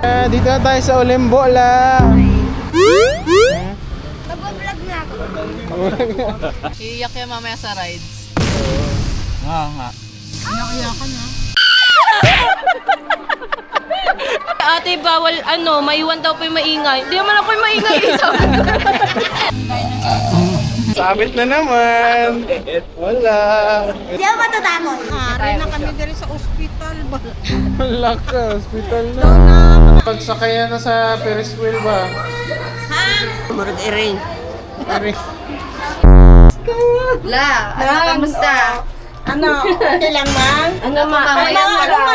Dito na tayo sa Olimbo lang. Mag-vlog na ako. Iiyak yan mamaya sa rides. Nga nga. Iyak-iyakan ha. Ate, bawal maiwan daw po yung maingay. Hindi naman ako yung maingay. Sabit na naman. Wala. Hindi ako matatakot. Ari na kami diri sa ospital ba? Wala ka. Hospital na. Pagsakayan na sa Ferris wheel ba? Murag iring. Ari. La, kamusta? Ano, okay lang man? Mamaya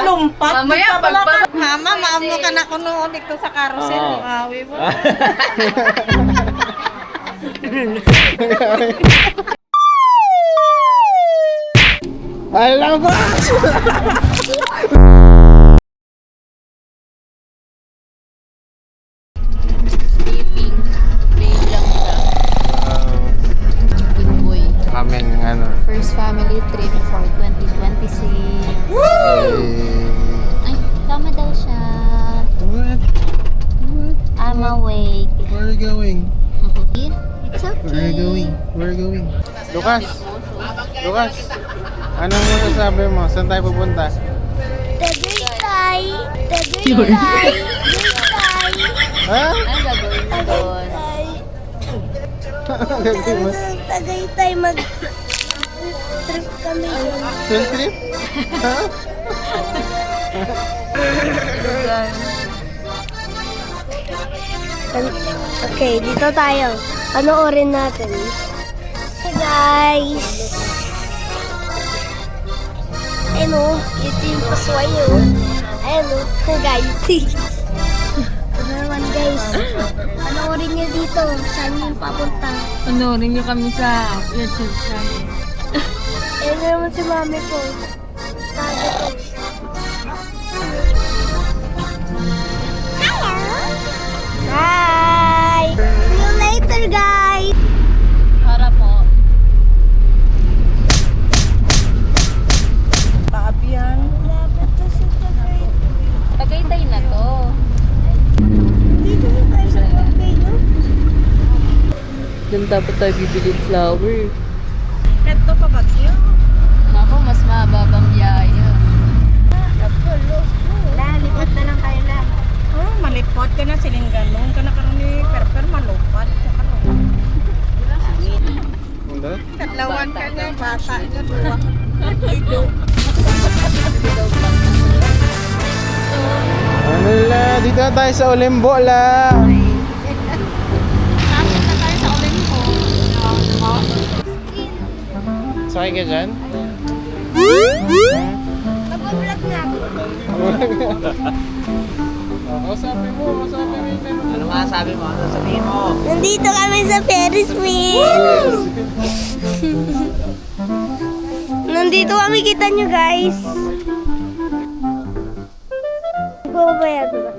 Malumpat. Mamaya pagpa... Mama, maamno ka na ko noon dito sa carousel. Awi mo. Alam ba? Sleeping. Play lang siya. Good boy. Kaming First family trip for 2026. Ay, tama daw siya. What? I'm awake. Where are you going? It's okay. Where are you going? Where are you going? Lucas! Lucas! Anong masasabi mo? Saan tayo pupunta? Tagaytay. Tagaytay. Ha? Ano gagawin mo doon? Gagawin mo? Tagaytay mag-trip kami. Field trip? Ha? Okay, dito tayo. Panoorin natin. Hey guys! Ayun o, ito yung pasway o. Ayun o, guys. Ito na naman guys. Panoorin nyo dito. Saan yung papunta? Panoorin niyo kami sa YouTube channel. Ayun na naman si mami ko. Tago ko. Bye! See you later, guys! Para po. Paabian. Lapit na sa Tagaytay. Tagaytay na to. Dito na tayo sa Tagaytay, no? Doon dapat tayo bibili flower. Keto pa bagyo. Ako, mas mababang biyaya. Lalipat na lang tayo lang. Oh, malipot ka na siling ganun. Ka na karoon ni Perper malupad. Hindi? Katlawan ka na, bata. Ano lang? Dito na tayo sa Olimbo lang. Kapit na tayo sa Olimpo. Sakay ka dyan? Mag-vlog na ako. Masabi mo yung tema. Ano masasabi mo? Ano sabihin mo? Nandito kami sa Ferris wheel. Nandito kami, kita nyo guys. Babayad ba?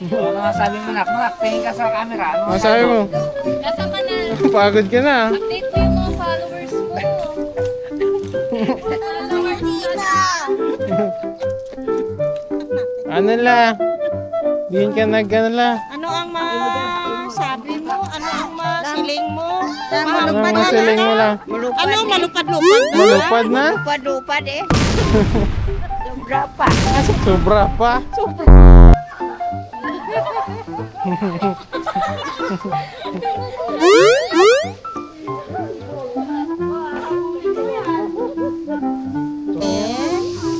Ano masasabi mo nak? Nak, tingin ka sa camera. Ano Masabi mo? Nasaan ka na? Pagod ka na. Update mo yung mga followers mo. Ano la? Diyan ka nag-ano la? Ano ang masabi mo? Ano ang masiling mo? Ano ang masiling mo la? Ano malupad-lupad? Malupad na? Lupad-lupad eh. Sobra pa?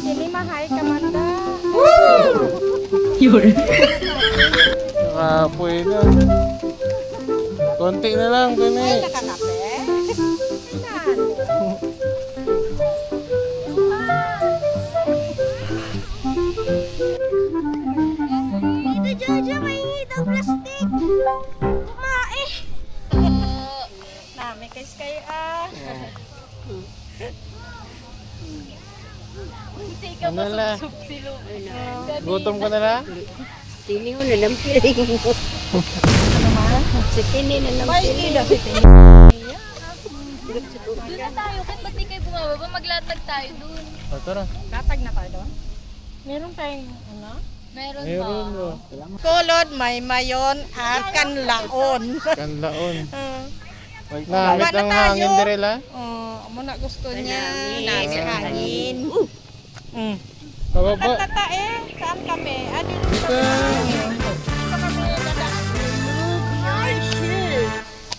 Sili mahay ka man da. Nakapoy na. Konti na lang, kani. Nakakape. Dito, Jojo, may daw plastic. Kumae. Nami guys kayo ah. Ano la? Gutom ka na la? Tini mo na lang piling mo. Si Tini na lang piling. Doon na tayo. Kahit ba't di kayo bumababa, maglatag tayo doon. O, tara. Latag na tayo doon. Meron tayong ano? Meron Meron mo. Kulod, may mayon, at kanlaon. Kanlaon. Wala Namit na ang tayo. hangin direla. Amo na gusto niya. Nasa hangin. Pababa. Tata saan kami? Ano yung Dito.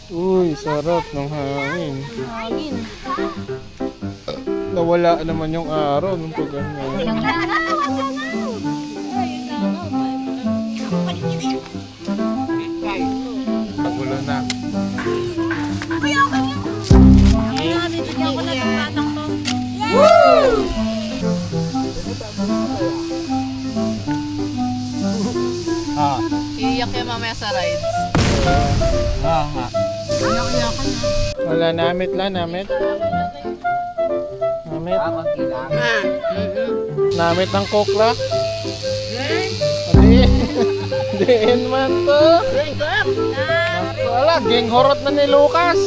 Uy, sarap ng hangin. hangin. Nawala naman yung araw nung pag-ganyan. Pagulo na. Bigyan ko na ng batang to. Iiyak yan mamaya sa rides. Wala, namit lang, namit. Namit. Namit ng kokla. Hindi. Diin man to. Wala, geng horot na ni Lucas.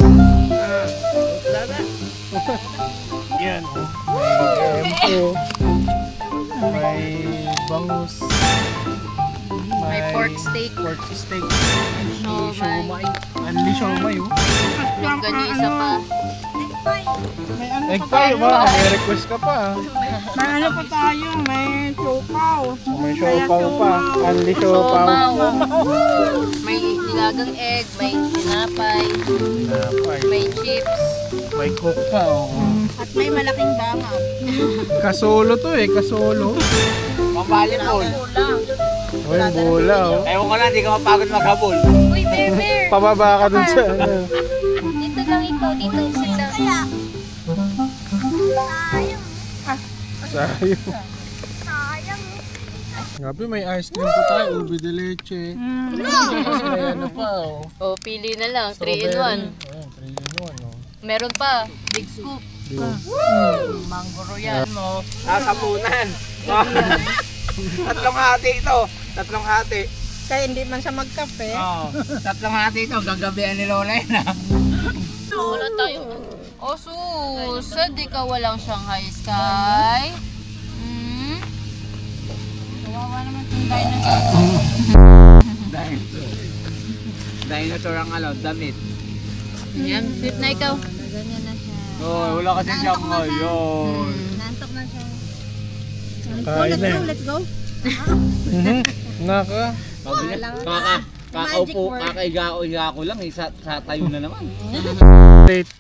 Yan. May may bangus. May pork steak. Pork steak. Siomay. Anli siomay oh. Ganisa pa. Egg pie ba? May request ka pa. May ano pa tayo? May siopaw. May siopaw pa. Anli siopaw. May nilagang egg, may tinapay, Napay. may chips. May cook pa oh. At may malaking bangag. Kasolo to eh, kasolo. Pambalipol. Uy, bola oh. Ewan ko lang, di ka mapagod maghabol. Uy, bear! Pababa ka dun sa ano. Dito lang ikaw, dito sila. Sayang. Grabe, may ice cream pa tayo. Ube de leche. Tapos may ano pa oh. Oh, pili na lang. 3 in 1. Ayun, 3 in 1 oh. Meron pa. Big scoop. Mango royal mo. Nasapunan. Tatlong hati ito. Tatlong hati. Kaya hindi man siya magkape. Oo. Tatlong hati ito. Gagabihan ni Lola yun ah. Wala tayo. Oh, sus. Di ka walang Shanghai Sky. Kawawa naman itong dinosaur. Dinosaur ang damit. Yan, flip na ikaw. Oo, wala kasi siya ngayon. Nantok na siya. Kain na eh. Let's go. Naka. Kakaupo, kakaiga ko lang eh. Sa tayo na naman. Late.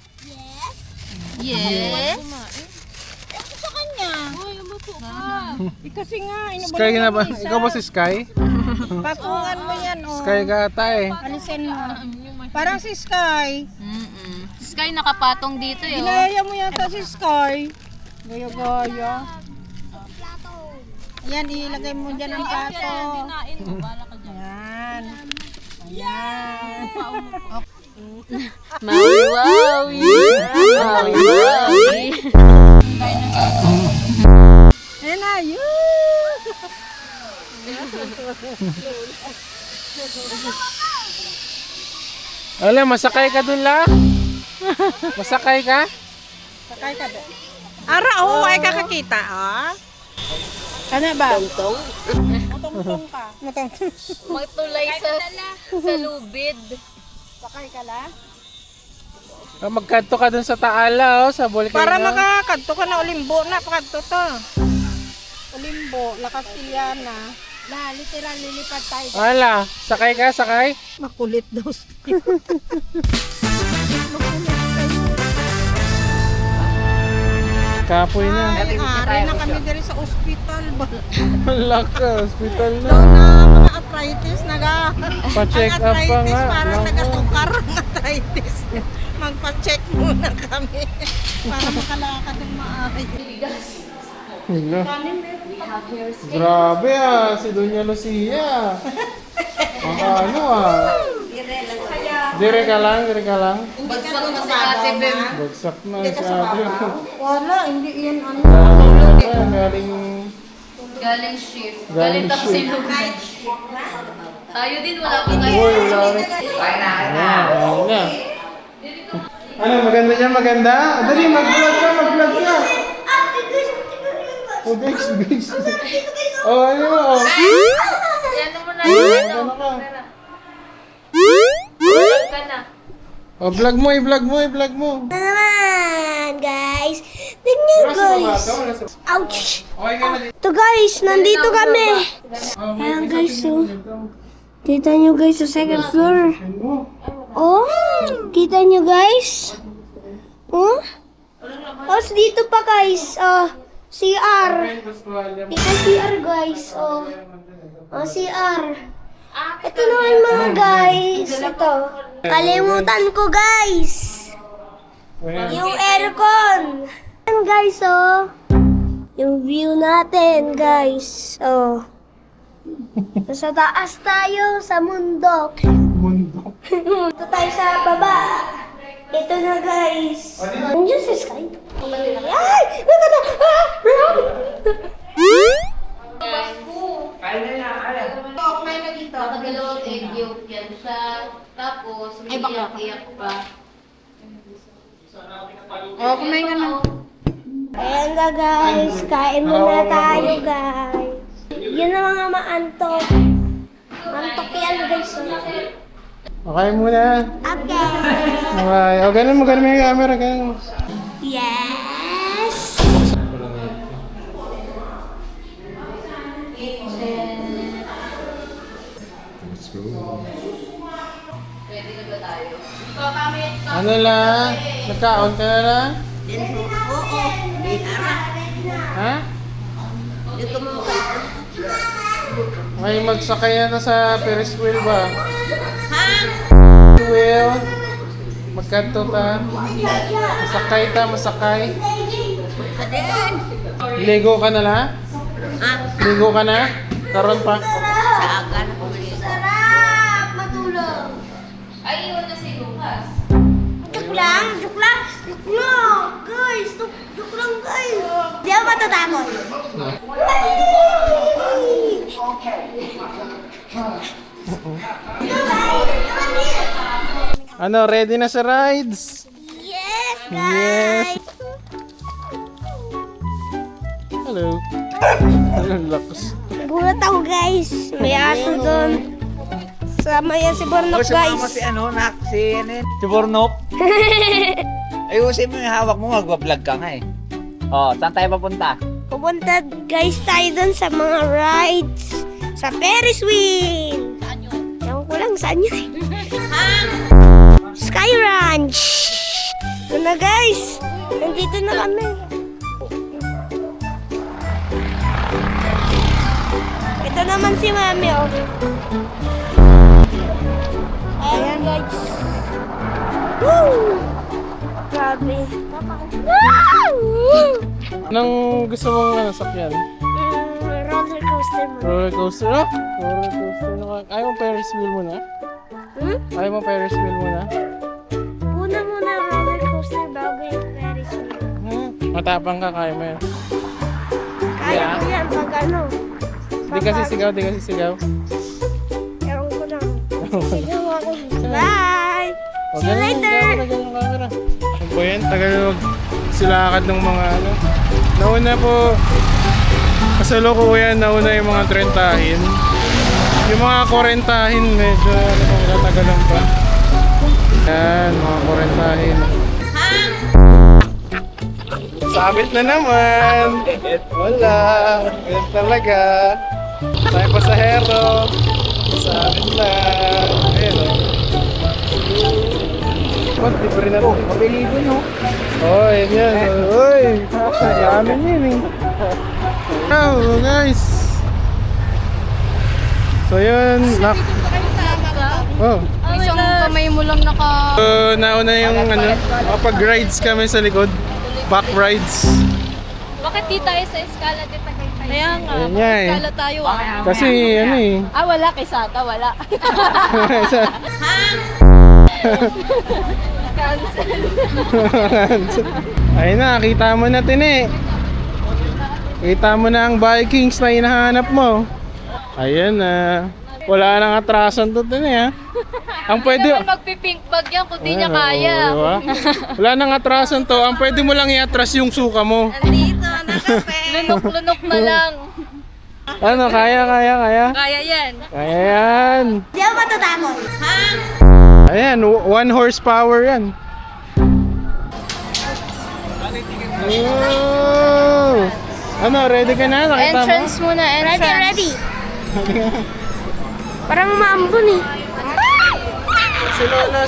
Yes. Sa kanya. Kasi nga, Sky na ba? Ikaw ba si Sky? patungan mo yan, oh. Sky ka ata eh. Alisin mo. Parang si Sky. Sky nakapatong dito eh. Oh. Ginaya mo yata si Sky. Gaya-gaya. Ayan, ilagay mo dyan ang plato. Ayan. Ayan. Maui Wawi. Maui Wawi. Ayan na, yun. Alam, masakay ka dun la? Masakay ka? Sakay ka doon. Ara, oh, ay kakakita, ah. Ano ba? Tungtong? Matungtong ka. Matungtong. Magtulay sa lubid. Sakay ka la? Magkanto ka dun sa Taala oh, sa volcano. Para makakadto ka na ulimbo na, pakadto to. Ulimbo, lakas Iliana. Na, literal, lilipad tayo. Ala, sakay ka, sakay? Makulit daw. Kapoy na. Ay, ari na kami diri sa ospital. Wala ka, hospital na. Daw na mga arthritis, Pa-check ang up pa arthritis, nga. parang Naku. nagatukar ang arthritis. Magpa-check muna kami para makalakad ng maayos. Hala. Grabe ah, si Doña Lucia. Baka ano ah. Dire ka lang, dire ka lang. Bagsak na si Ate Bem. Bagsak na si Ate. Wala, hindi yan ano. Galing shift. Galing Galing tapos shift. silugin. Tayo din, wala pa tayo. Uy, wala rin. Ayun na. Ano, maganda niya, maganda? Dali, mag-vlog ka, mag-vlog ka. Oh, guys, guys. Oh, ano mo? Oh. Yan mo na yun. Ano ka? Vlog ka na. Oh, vlog mo, i-vlog mo, i-vlog mo. Na naman, guys. Tingnan, guys. Ouch. Okay ka na dito. Ito, guys. Nandito kami. Ayan, guys. Oh. Kita nyo, guys, sa second floor. Oh, kita nyo, guys. Oh. Tapos dito pa, guys. Oh, CR. Ito CR, guys. Oh. Oh, CR. Ito naman mga guys. Ito. Kalimutan ko, guys. Yung aircon. Ayan, guys, oh. Yung view natin, guys. Oh. Sa taas tayo, sa mundok. Mundo. Ito tayo sa baba. Ito na, guys. Nandiyan sa sky. Ay! Nakata! Ah! Nakadalawang egg yolk yan siya. Tapos, may iyak-iyak pa. Oh, kumain ka na. Ayan na, guys. Kain muna tayo, guys. Yan ang mga maantok. Antok yan, guys. Okay muna. Okay. Okay. O, ganun mo yung camera. Ganun mo. Yes! Ano lang? Nagkaon ka na lang? Ha? May magsakay na sa Ferris wheel ba? Wheel? Magkanto ta? Masakay. Ligo ka na lang? Ligo ka na? Karon pa? Sarap! Matulog! Ay, iwan na si Lucas. Joke lang! Guys! Joke lang, guys! Di ako matatakot. Ano, ready na sa rides? Yes, Yes! guys! Hello! Anong lakas? Gulat ako, guys. May aso doon. Sama yan si Bornok, guys. Si Bornok. Ayusin mo yung hawak mo, magbablog ka nga eh. Oh, saan tayo papunta? Pupunta, guys, tayo doon sa mga rides. Sa Ferris wheel. Ewan ko lang saan yun. Sky Ranch. Ito na, guys. Nandito na kami. Ito naman si Mami, oh. Ayan, guys. Woo! Grabe. Woo! Anong gusto mong sakyan? Roller coaster mo. Roller coaster? Oh, roller coaster. Ayaw mo Ferris wheel muna? Ayaw mo Ferris wheel muna? Una muna roller coaster bago yung Ferris wheel. Matapang ka, kaya mo yan. Kaya ko yan pag ano. Di kasi sigaw. Ewan ko na. Sigaw ako. Bye! See you later! Ganun camera. Ano po yan? Tagalog silakad ng mga ano. Nauna po, kasalukuyan, nauna yung mga 30-hin. Yung mga 40-hin, medyo ano pong natagalan pa. Yan, mga 40-hin. Sabit na naman! Wala! Yan talaga. Tayo pasahero. Sabit na. Ayun o. Ba't di pa rin natin? Mabiligo no? Oh, yan. Uy! Yamin yun eh. Hello guys! So yun, Oh. Isang kamay mo lang naka... Nauna yung ano, makapag-rides kami sa likod. Back rides. Bakit di tayo sa escala dito tayo? Kaya nga, Ayun nga eh. escala tayo ah. Kasi ano eh. Ah, wala kay Sata, wala. Ayun na, kita mo na eh. Kita mo na ang Vikings na hinahanap mo. Ayan na. Wala nang atrasan to ha. Ang pwede... Naman magpipink bag yan kung di niya kaya. Diba? Wala nang atrasan to. Ang pwede mo lang i-atras yung suka mo. Nandito, nakape. Lunok-lunok na lang. Ano, kaya? Kaya yan. Kaya yan. Di ako matatakot. Ayan, 1 horsepower yan. Oh! Ano, ready ka na? Nakita mo? Entrance muna, entrance. Ready. Parang maambon eh. Si Lola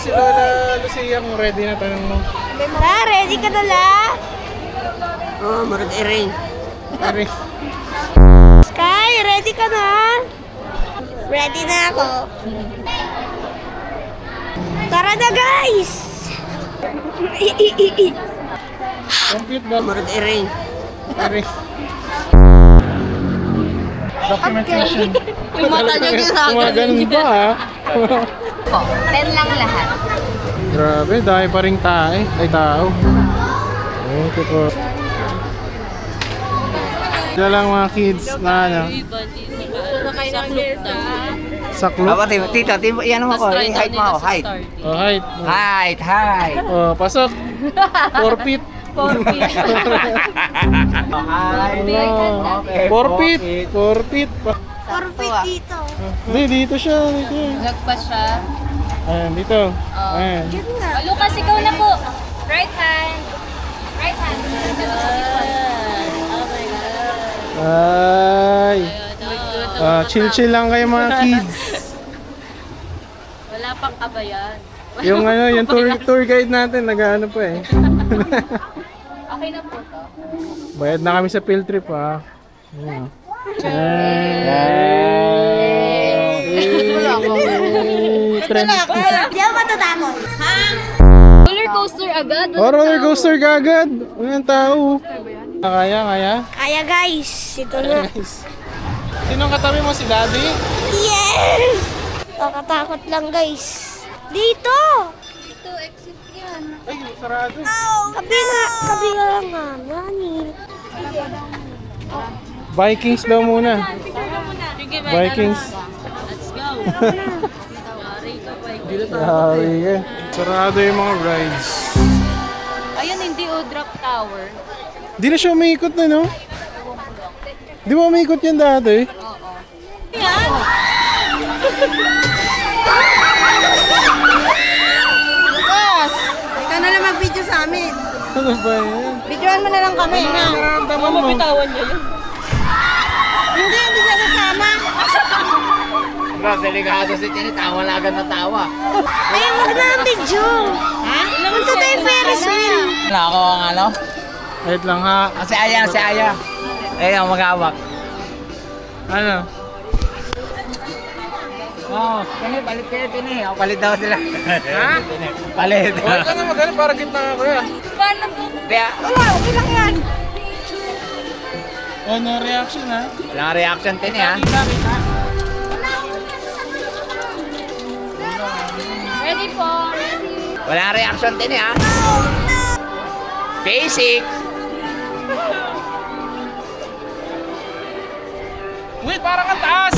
Lucia kung ready na, tanong mo. Ready ka na la? Oh, marag ring. Pare, Sky, ready ka na? Ready na ako. Tara na guys! compute ba? Marag ring. Pare. Documentation. Yung mata niya Gumaganon ba ha? po. 10 lang lahat. Grabe, dahil pa rin tao. Ito po. Ito lang mga kids na ano, saklop. Tito, yan mo ko. Height mo ako, height. Oh, height. Height. Oh, pasok. 4 feet. 4 feet. Okay. 4 feet. 4 feet. Forfeit dito. Hindi, dito siya. Lagpas siya. Ayan, dito. Ayan. Yun nga. Lucas, ikaw na po. Right hand. Right hand. Oh my God. Ay. Chill lang kayo mga kids. Wala pang kabayan. Yung ano, yung tour guide natin, nag-ano pa eh. Okay na po to. Bayad na kami sa field trip ha. Ayan. Trend. Di ako matatakot. Roller coaster agad. Oh, roller coaster kagad. Walang tao. Kaya. Kaya guys, ito na. Sinong katabi mo, si Daddy? Yes! Nakatakot lang guys. Dito! Ito, exit yan. Ay, sarado. Kabila lang nga. Nani. Vikings daw muna. Sige, Vikings. let's go. Yari ka. Sarado yung mga rides. Ayun, hindi o drop tower. Di na siya umiikot na, no? Di ba umiikot yan dati? Lucas, ikaw na lang mag-video sa amin. Ano ba yan? Videoan mo na lang kami, Ano ha? ang nararamdaman mo? Bitawan niya yun. Hindi siya sasama. Bro, delikado si Tini. Tawa na agad na tawa. Ay, wag na ang video. Ha? Punta tayo Ferris wheel. Wala ako ang ano? Wait lang ha. Si Aya. Ayun, mag-awak. Ano? Oh, Tini, palit kayo, Tini. O, palit daw sila. Ha? Palit. Huwag ka na mag-ano para gitna ako ya. Paano po? Kaya, wala, okay lang yan. Oh, no reaction ha. Walang reaction, Tini, ha? Ready po. Walang reaction, Tini, ha? Basic. Wait, parang ang taas!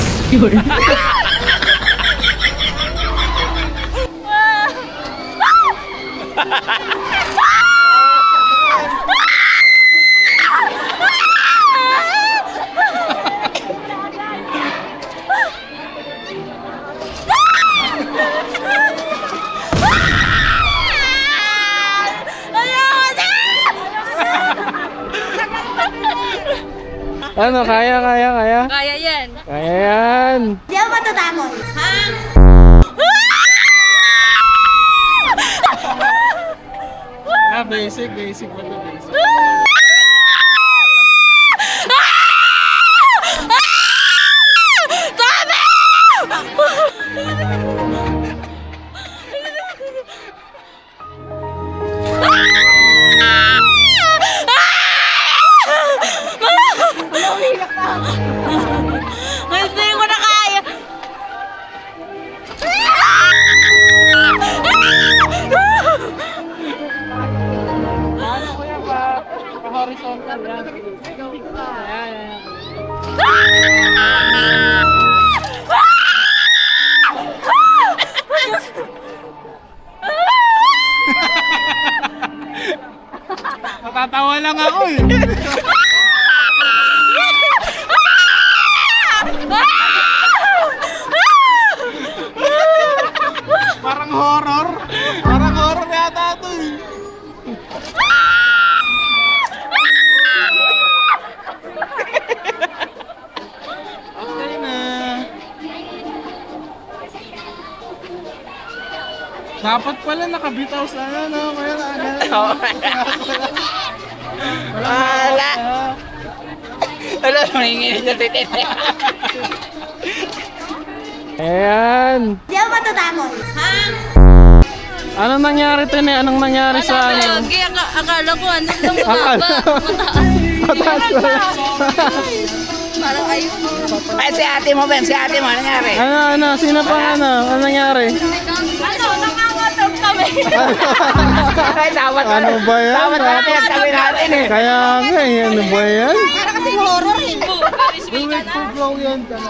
Ano, kaya? Kaya yan. Kaya yan! Di ako matatakot. Basic ba ito? Basic. Mas hindi ko na kaya. Ano ko yan ba? Pa-horizontal yan. Ayan. Natatawa lang ako eh. Dapat pala nakabitaw sa ano, kaya Wala. Wala, mahingin na titin. Ayan. Di ako matatakot. Ha? Anong nangyari Tene? Anong nangyari sa ano? Lagi, akala ko ano lang Akala ko. Mataas pala. Parang ayun. Ay, si ate mo, Ben. Si ate mo, ano nangyari? Ano? Sino pang ano? Ano nangyari? Ano, nangangatog kami. Ay, dapat Ano ba yan? Dapat na pinagsabi natin eh. Kaya nga ano ba yan? Para kasi horror eh.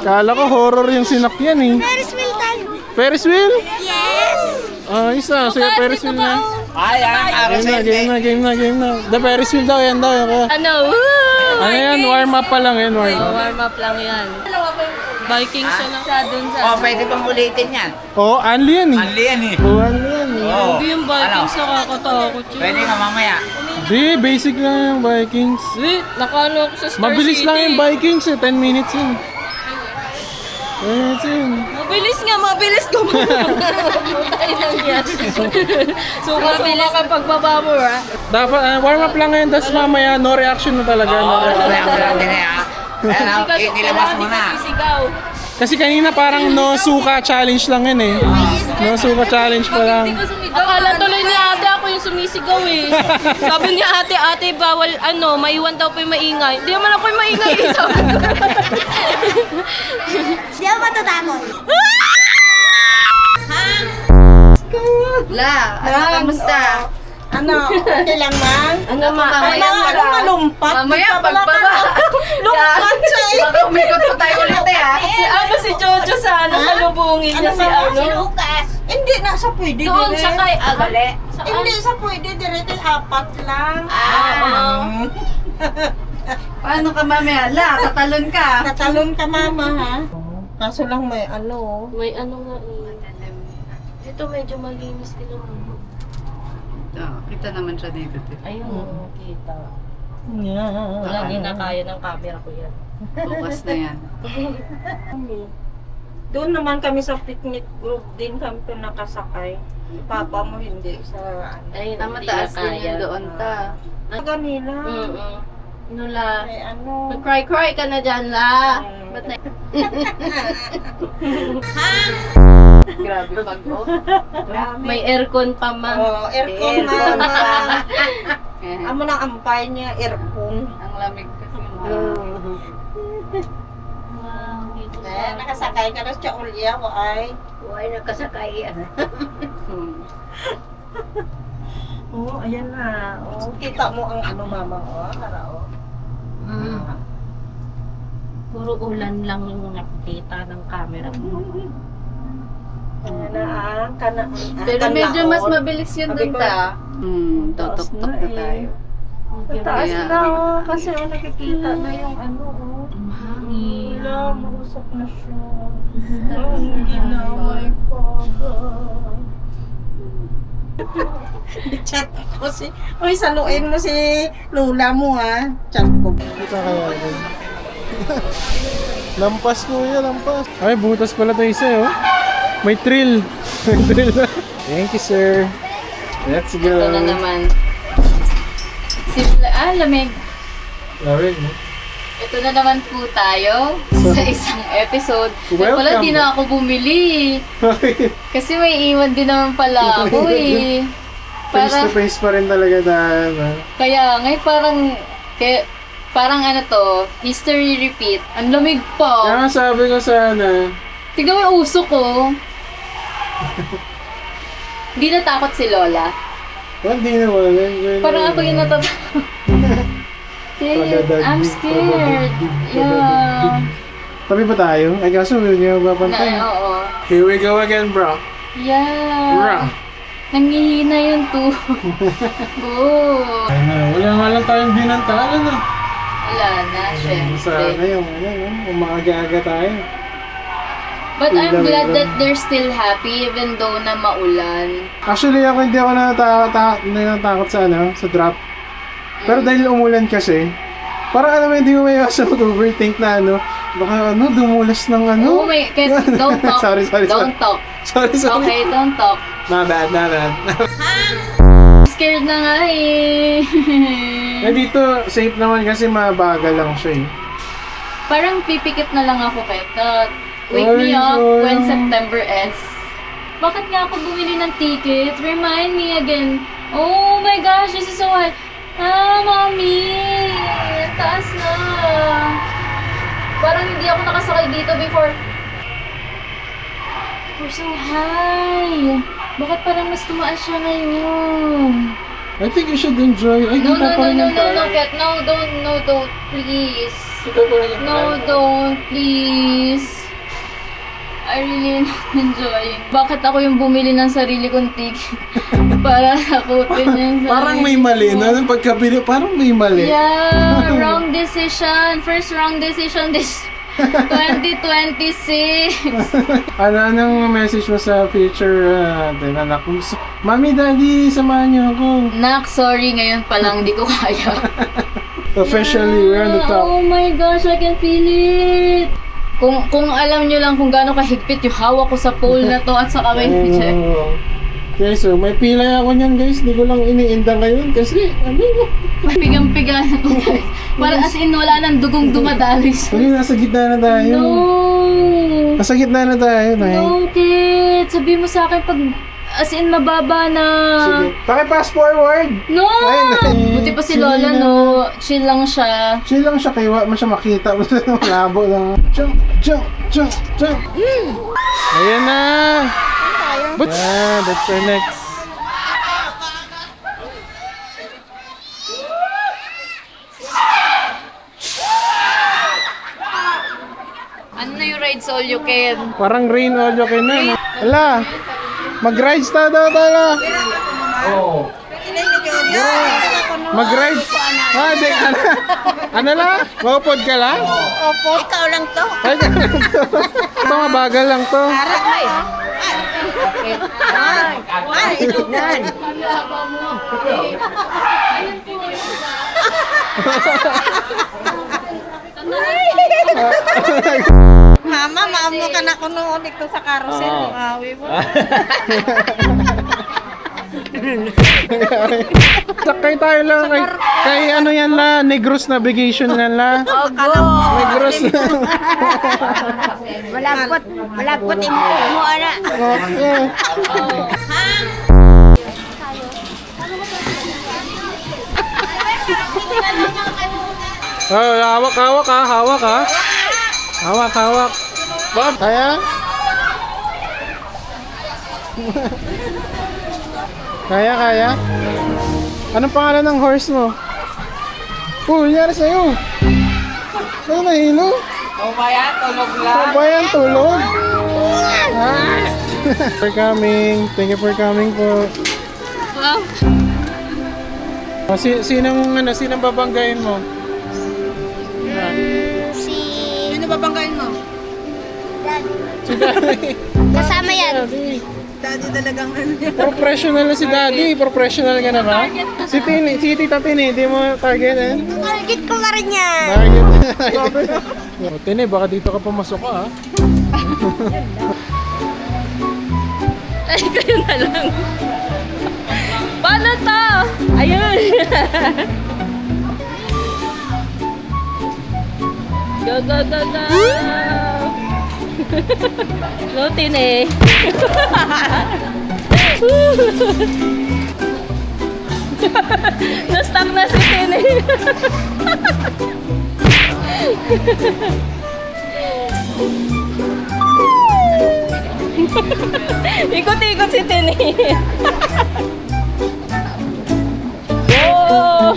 Kala ko horror yung sinakyan eh. Ferris wheel tayo. Ferris wheel? Yes! Ah, isa. Sige, Ferris wheel na. Ay, ang Game na. The Ferris wheel daw, yan daw. Ano, woo! Ano yan? Warm up pa lang yan, warm up. Warm up lang yan. Vikings na lang sa dun sa... Oh, pwede pang ulitin yan. Oh, Anli yan eh. Anli yan eh. Oh, Anli yan eh. Oh. Hindi yung Vikings nakakatakot yun. Pwede nga mamaya. Di, basic lang yung Vikings. Wait, nakano ako sa Star Mabilis City. lang yung Vikings eh, 10 minutes yun. 10 minutes yun. Mabilis ka mo. Tayo lang yan. So, mabilis ang pagbaba mo, ha? Dapat, warm up lang ngayon, tapos mamaya, no reaction na talaga. Oo, no reaction. mamaya ko natin eh ha. Ayan, nilabas mo na. Sisigaw. Kasi kanina parang no suka challenge lang yun eh. No suka challenge pa lang. Akala tuloy ni ate ako yung sumisigaw eh. Sabi niya ate, bawal ano, maiwan daw po yung maingay. Hindi naman ako yung maingay eh. Sabi ko. Di ako matatakot. La, ano kamusta? Ano, okay lang man? Ano Ano malumpat? Mamaya pagbaba. Lumpat siya eh. Baka umikot pa tayo ulit eh ha. Si ano si Jojo sa ano, sa lubungin niya si ano. Hindi na sa pwede Doon dire. sa kay Agale. Hindi sa pwede dire till apat lang. Paano ka mamaya? La, tatalon ka. Katalon ka mama ha. Kaso lang may ano. May ano nga eh. Dito medyo malinis din naman. Kita naman siya dito. Ayun, kita. Yeah. Wala, hindi na kaya ng camera ko yan. Bukas na yan. Doon naman kami sa picnic group din kami nakasakay. Si Papa mo hindi sa ano. Ay, Mataas din yun doon ta. Ganila. Nula. Ay ano. Nag-cry-cry ka na dyan, La. Ba't na... Grabe pag oh. May aircon pa man. Oh, aircon mama. Amo na ampay niya aircon. Ang lamig kasi. Wow, dito Eh, nakasakay ka na sa ulya ko ay. Huwag nakasakay yan. Oh, ayan na. Oh, kita mo ang ano mama oh, para oh. Puro ulan lang yung nakikita ng camera mo. Ayan na ah, kana. Pero medyo mas mabilis yun Sabi dun ko, ta. Tutok-tok na tayo. Taas Kaya, na oh, kasi oh, nakikita na yung ano oh. Hangin. Wala, mausap na siya. Hindi na, my God. Chat ko si... Uy, saluin mo si Lula mo ha. Chat ko. Kita kaya yun. Lampas ko yan, lampas. Ay, butas pala tayo isa oh. May thrill. May thrill na. Thank you, sir. Let's go. ito na naman. Simple, lamig. Lamig, no? Ito na naman po tayo sa isang episode. Welcome. Wala, di na ako bumili. Kasi may iwan din naman pala ako eh. Face to face pa rin talaga tayo. Kaya ngayon parang ano to, history repeat. Ang lamig pa. Kaya nga sabi ko sana, Tignan mo yung uso ko. Hindi natakot si Lola. hindi naman. Parang ako yung natatakot. I'm scared. Yeah. Tabi ba tayo? Ay kaso, hindi nga babantay. Oo. Here we go again, bro. Yeah. Bro. Nangihina yung tubig. Oh. Ay na, wala nga lang tayong binantalan na. Wala na, Sana syempre. yung, umaaga-aga tayo. But I'm glad that they're still happy even though na maulan. Actually, hindi ako natatakot sa sa drop. Pero dahil umulan kasi, parang hindi mo may iwasan mag-overthink na Baka ano, dumulas ng ano. Oh my, don't talk. Sorry. Don't talk. Sorry. Okay, don't talk. My bad. Scared na nga eh. Eh dito, safe naman kasi mabagal lang siya eh. Parang pipikit na lang ako kay Kat. Wake me up Sorry. when September ends. Bakit nga ako bumili ng ticket? Remind me again. Oh my gosh, this is so high. Mommy! Ang taas na. Parang hindi ako nakasakay dito before. We're so high. Bakit parang mas tumaas siya ngayon? I think you should enjoy. Ay, No, kita pa rin yung tayo. Kat. No, don't, please. Kita pa rin yung No, don't, please. I really not enjoying. Bakit ako yung bumili ng sarili kong ticket? Para nakutin yung sarili Parang may mali. ko. No? Nung pagkabili, parang may mali. Yeah, wrong decision. First wrong decision this 2026. Anong message mo sa future natin, anak? Mami, daddy, samahan niyo ako. Nak, sorry, ngayon pa lang, di ko kaya. Officially, we're on the top. Oh my gosh, I can feel it. Kung alam nyo lang kung gaano kahigpit yung hawak ko sa pole na to at sa kamay ni Jeff. Okay, so may pilay ako niyan guys. Hindi ko lang iniinda ngayon kasi ano. Pigang-piga na ko guys. Parang as in wala nang dugong dumadaloy sa... Sige, nasa gitna na tayo. No! Nasa gitna na tayo. No, kid! Sabi mo sa akin pag as in mababa na. Sige. Paki-fast forward. No! Ay, Buti pa si chill Lola, na. no? Chill lang siya. Chill lang siya kaya mo siya makita. Malabo lang. Jump. Ayan na. Yeah, that's our next. Ano na yung rides all you can? Parang rain all you can na. Ala, mag-rides na daw tala. Oo. Mag-rides. Di ka na. Ano la? Maupod ka lang? Opo, ikaw lang to. Ay, ito nga bagal lang to. Mama, maamo ka na ko noon dito sa carousel. Awi mo. Sakay tayo lang kay ano yan la, Negros Navigation yan la. Negros na. Malapot mo ana. Okay. Oh, hawak ha. Hawak. Bob, kaya? Kaya? Anong pangalan ng horse mo? Oh, nangyari sa'yo? Ano nahilo? O ba yan? Tulog lang. Ano ba yan? Tulog? For coming. Thank you for coming po. Wow. Oh, sinong babanggain mo? Sino babanggain mo? Si Daddy. Kasama yan. Daddy talagang ano yan. Professional na si Daddy. Professional ka na ba? Si Tita Tini, di mo target eh? Target ko ka rin yan. Target. Oh, Tini, baka dito ka pumasok ka ha? Ay, kayo na lang. Paano to? Ayun. Go. Lutin eh. Na-stuck na si Tine. Ikot-ikot si Tine. Oh!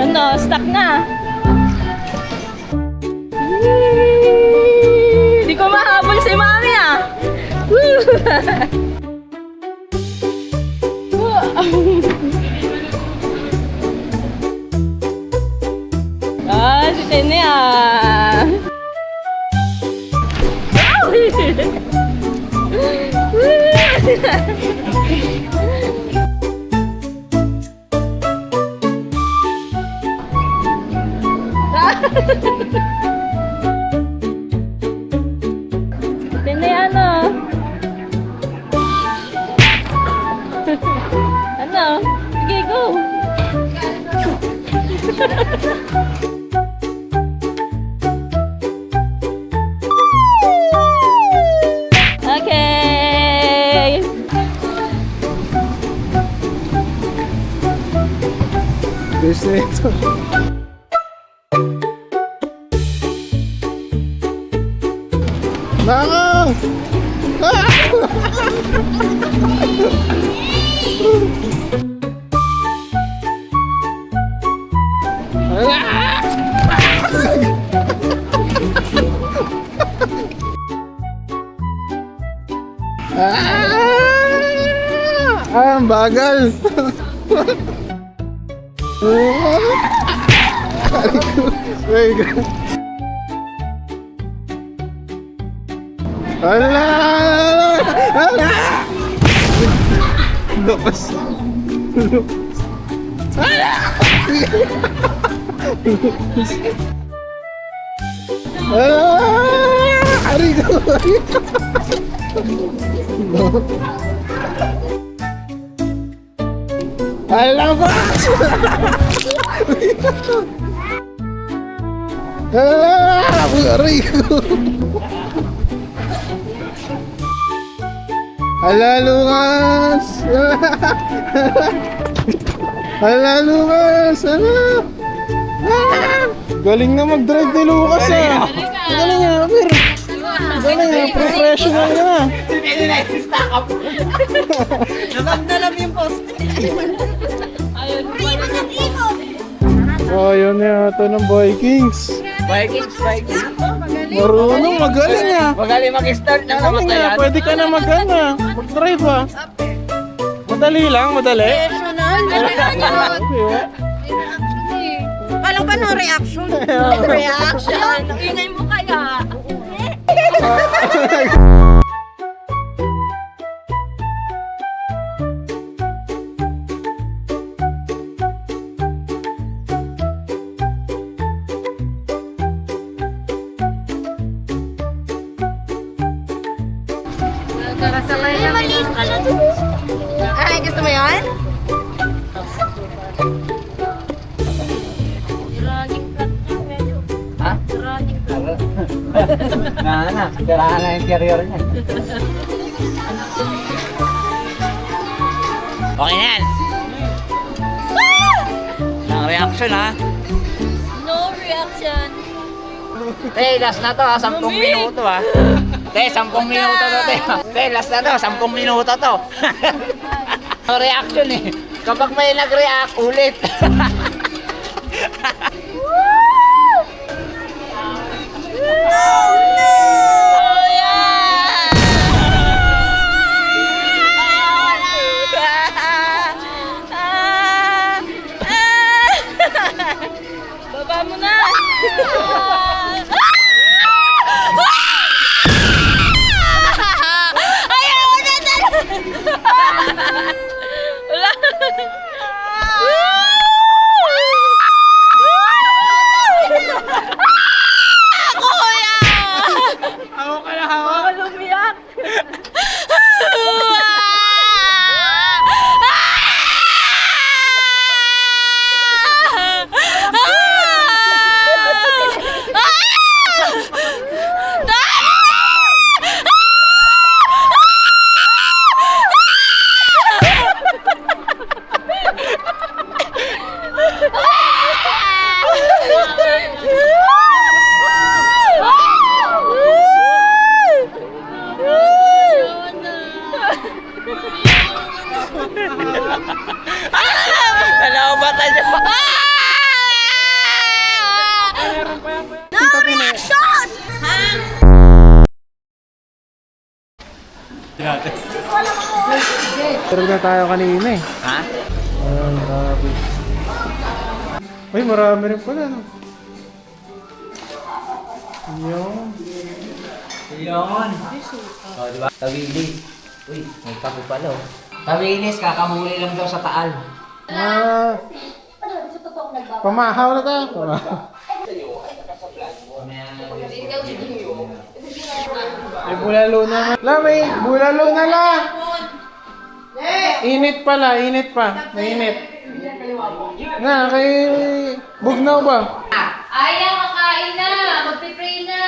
Ano, stuck na. Hindi ko mahabol si Mami ah. Si Tene ah. Tinay ano? Ano? Sige, go! Okay! Best na ito. Nako! Ang bagal! Very good. Ala! Ala! Lapas. Ala! Ala! Arigo! Alabas! Arigo! Ala, Lucas! Ala, Lucas! Ala! Galing na mag-drive ni Lucas ah! Galing nga, pero... Galing nga, professional ka na! Nabagdalam yung poste. Oh, yun yata ng Vikings! Vikings. Marunong, magaling ah! Magaling mag-start ng Galing nga, pwede ka na mag-drive ah! Madali lang, madali! Personal. Diba? Alam ba no reaction? Reaction. Ingay mo kaya. Maliit ka na to. Ay, gusto mo yun? Ha? Sirahan na yung interior niya. Okay na yan. Ang reaction ha. No reaction. Last na to ha, 10 minuto ha. 10 minuto to, last na to, 10 minuto to. Ang reaction eh. Kapag may nag-react, ulit. Baba mo na. Wala. Kuya! Ako ka na hawa! Baka lumiyak. Nalaubatan niyo. No reaction! Pero na tayo kanina eh. Ha? Ay, grabe. Ay, marami rin pala, no? Yung... Yun. O, diba? Tawilis. Uy, may kape pala oh. Tawilis, kakamuli lang daw sa taal. Pamahaw na tayo. Pamahaw. May bulalo na. La, may bulalo na la. Init pala, init pa. Mainit. Nga, kay Bugnaw ba? Aya, kakain na! Magpipray na!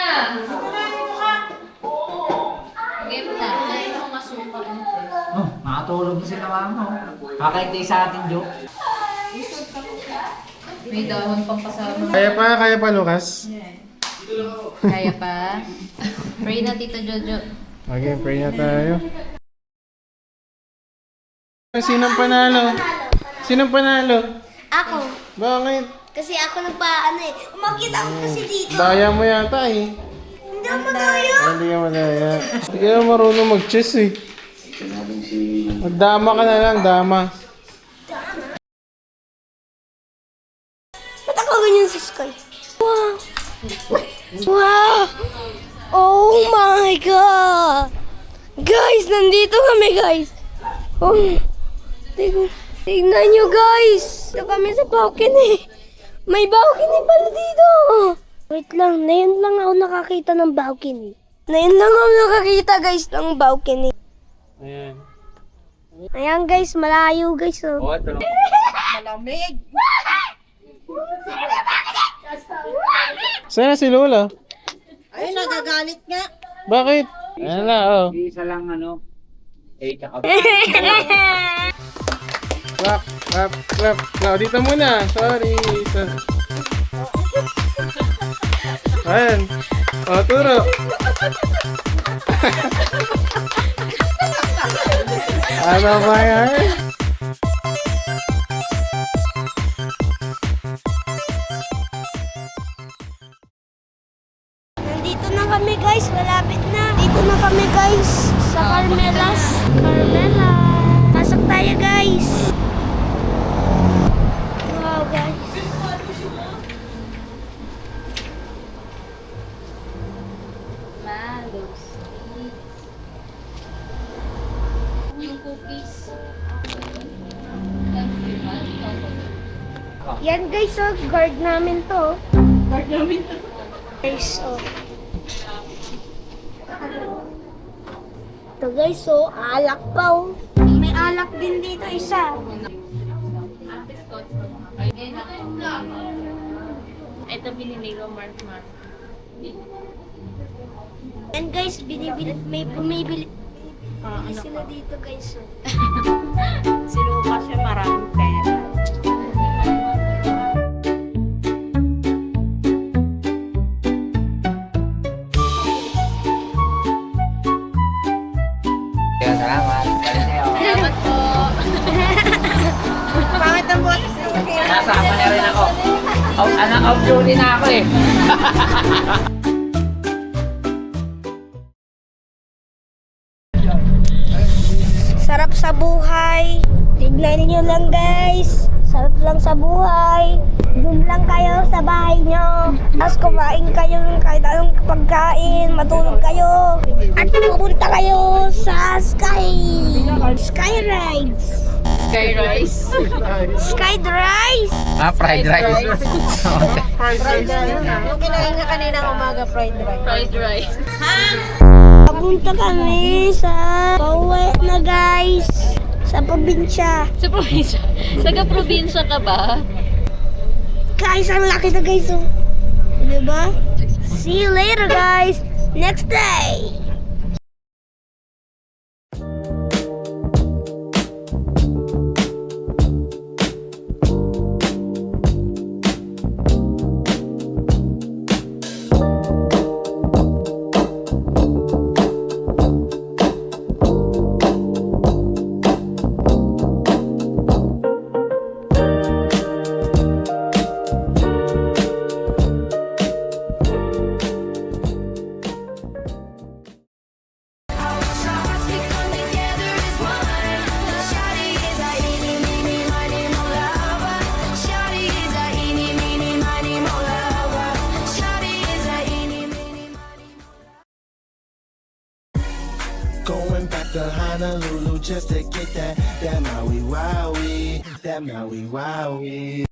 Game na. Kaya mo masuka. Oh, makatulog na sila mama. Kakaintay sa atin, Jo. May dahon pang kasama. Kaya pa, Lucas. Kaya pa? Pray na, Tito Jojo. Okay, pray na tayo. Sinong panalo? Sinong panalo? Ako. Bakit? Kasi ako nagpaano eh. Umakit ako kasi dito. Daya mo yata eh. Hindi ako madaya. Hindi ka madaya. Hindi ka na marunong mag-chess eh. Magdama ka na lang, dama. Ba't ako ganyan sa sky? Wow! Wow! Oh my God! Guys, nandito kami guys! Oh, tignan nyo guys! Dito kami sa balcony. May balcony pala dito! Wait lang, ngayon lang ako nakakita ng balcony. Ngayon lang ako nakakita guys ng balcony. Ayan. Ayan guys, malayo guys. Oh. Malamig. Sana si Lola? Ay, nagagalit nga. Bakit? Ayan na, oh. Isa lang ano. Eh, tsaka. Clap, clap, clap, clap. Dito muna. Sorry. Ayan. O, turo. Ano ba yan? Nandito na kami guys, malapit na. Dito na kami guys sa Carmelas. Carmela. Pasok tayo guys. Wow guys. Mangoes. Yung cookies. Yan guys, oh, guard namin to. Guard namin to. Guys, oh. Ito guys, oh, alak pa oh. May alak din dito isa. Ito binili ko, Mark. And guys, may bumibili. Sila dito guys, oh. Sinuka siya, maraming pera. Kaya salamat. Salamat po. Pangit ang boses ng Nasama na rin ako. Anak of duty na ako eh. Sarap sa buhay. Tignan nyo lang guys. Sarap lang sa buhay. Doon lang kayo sa bahay nyo. Tapos kumain kayo ng kahit anong pagkain. Matulog kayo. At pupunta kayo sa Sky Rides. Sky rice. Sky Rides. Fried rice. Yung kinain niya kaninang umaga, fried rice. Fried rice. Papunta kami sa pauwi na guys. Sa probinsya. Sa probinsya. Taga-probinsya ka ba? Guys, ang laki na guys. Oh. Diba? See you later guys. Next day. flying back to Honolulu just to get that Maui Wowie, that Maui Wowie.